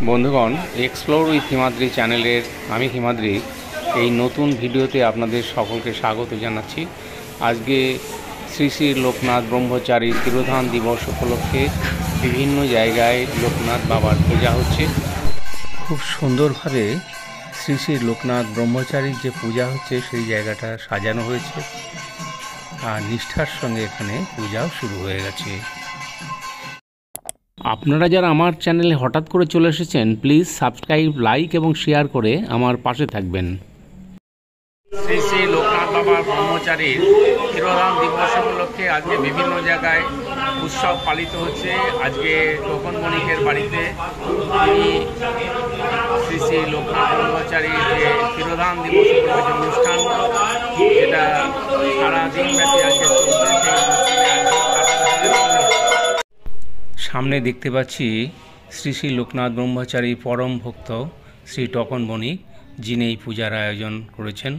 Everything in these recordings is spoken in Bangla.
বন্ধুগণ, এক্সপ্লোর উইথ হিমাদ্রি চ্যানেলের আমি হিমাদ্রি এই নতুন ভিডিওতে আপনাদের সকলকে স্বাগত জানাচ্ছি। আজকে শ্রী শ্রী লোকনাথ ব্রহ্মচারীর তিরোধান দিবস উপলক্ষে বিভিন্ন জায়গায় লোকনাথ বাবার পূজা হচ্ছে। খুব সুন্দরভাবে শ্রী শ্রী লোকনাথ ব্রহ্মচারীর যে পূজা হচ্ছে সেই জায়গাটা সাজানো হয়েছে আর নিষ্ঠার সঙ্গে এখানে পূজাও শুরু হয়ে গেছে। আপনারা যারা আমার চ্যানেলে হঠাৎ করে চলে এসেছেন, প্লিজ সাবস্ক্রাইব, লাইক এবং শেয়ার করে আমার পাশে থাকবেন। শ্রী শ্রী লোকনাথ বাবার ব্রহ্মচারীর তিরোধান দিবস উপলক্ষে আজকে বিভিন্ন জায়গায় উৎসব পালিত হচ্ছে। আজকে টোকন বণিকের বাড়িতে তিনি শ্রী শ্রী লোকনাথ ব্রহ্মচারীর যে তিরোধান দিবস উপলক্ষে অনুষ্ঠান, যেটা সারাদিন ব্যাপী আজকে চলছে, সেই সামনে দেখতে পাচ্ছি শ্রী শ্রী লোকনাথ ব্রহ্মচারী পরম ভক্ত শ্রী টোকন বণিক, যিনি এই পূজার আয়োজন করেছেন।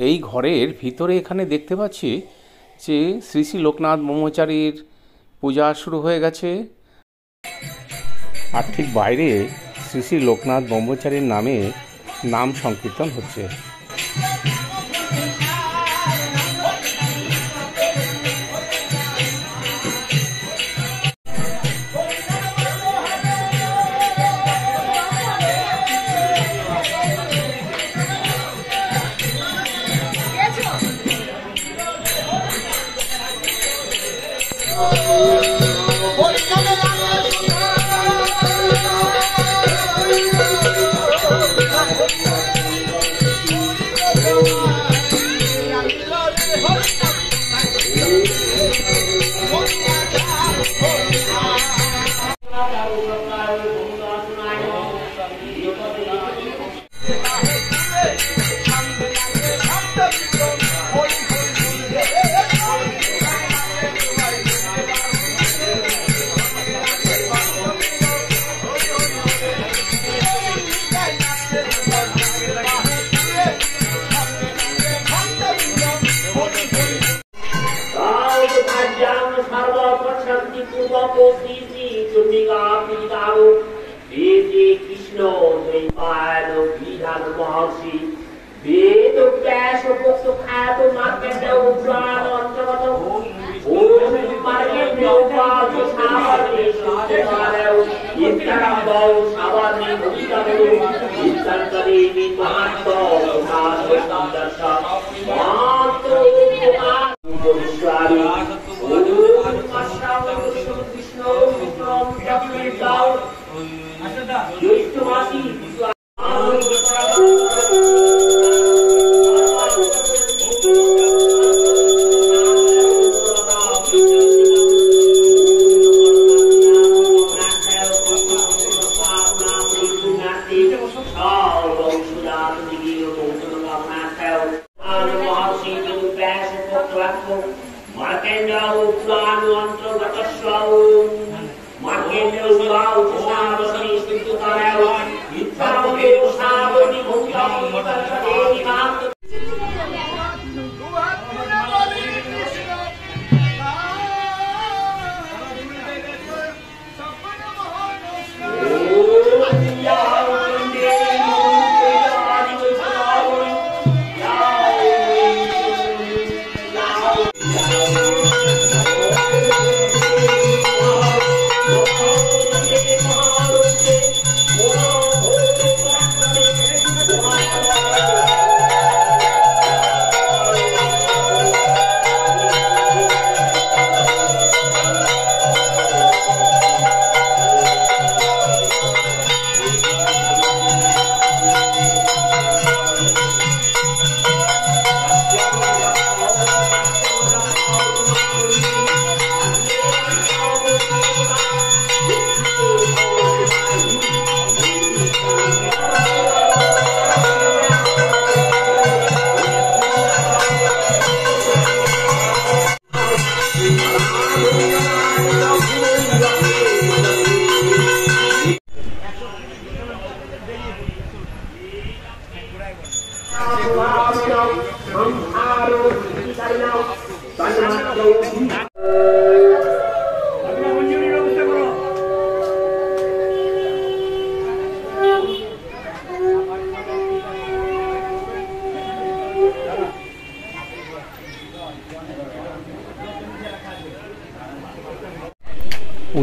এই ঘরের ভিতরে এখানে দেখতে পাচ্ছি যে শ্রী শ্রী লোকনাথ ব্রহ্মচারীর পূজা শুরু হয়ে গেছে, আর ঠিক বাইরে শ্রী শ্রী লোকনাথ ব্রহ্মচারীর নামে নাম সংকীর্তন হচ্ছে।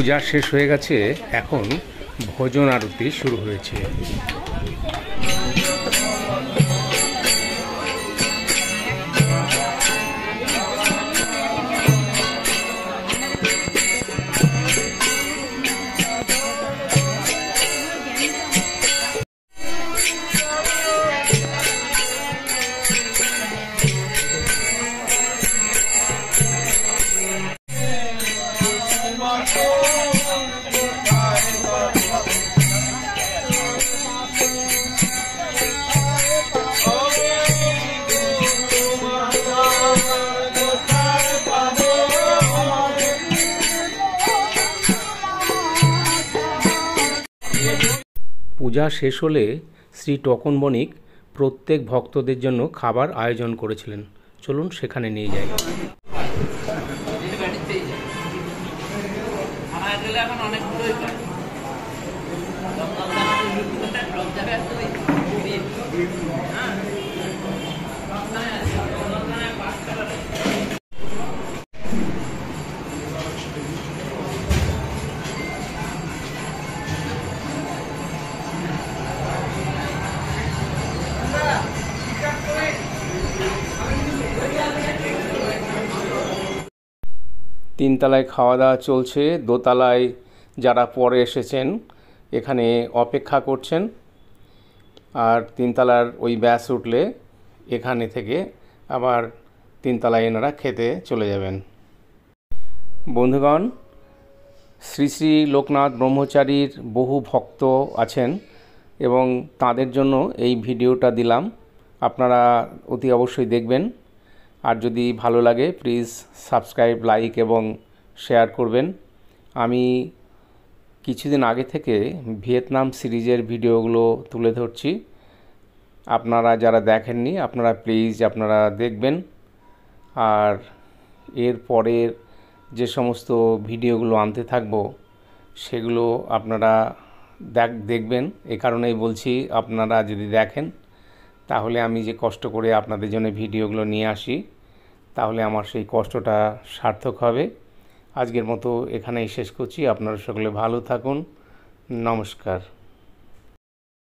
পূজা শেষ হয়ে গেছে, এখন ভোজন আরতি শুরু হয়েছে। পূজা শেষ হলে শ্রী টকন বণিক প্রত্যেক ভক্তদের জন্য খাবার আয়োজন করেছিলেন। চলুন সেখানে নিয়ে যাই। তিনতলায় খাওয়া দাওয়া চলছে, দোতলায় যারা পরে এসেছেন এখানে অপেক্ষা করছেন, আর তিনতলার ওই ব্যাস উঠলে এখানে থেকে আবার তিনতলায় এনারা খেতে চলে যাবেন। বন্ধুগণ, শ্রী শ্রী লোকনাথ ব্রহ্মচারীর বহু ভক্ত আছেন এবং তাদের জন্য এই ভিডিওটা দিলাম। আপনারা অতি অবশ্যই দেখবেন, আর যদি ভালো লাগে প্লিজ সাবস্ক্রাইব, লাইক এবং শেয়ার করবেন। আমি কিছুদিন আগে থেকে ভিয়েতনাম সিরিজের ভিডিওগুলো তুলে ধরছি, আপনারা যারা দেখেননি আপনারা প্লিজ আপনারা দেখবেন। আর এর পরের যে সমস্ত ভিডিওগুলো আনতে থাকবো সেগুলো আপনারা দেখবেন। এ কারণেই বলছি, আপনারা যদি দেখেন তাহলে আমি যে কষ্ট করে আপনাদের জন্য ভিডিওগুলো নিয়ে আসি তাহলে আমার সেই কষ্টটা সার্থক হবে। আজকের মতো এখানেই শেষ করছি। আপনারা সকলে ভালো থাকুন। নমস্কার।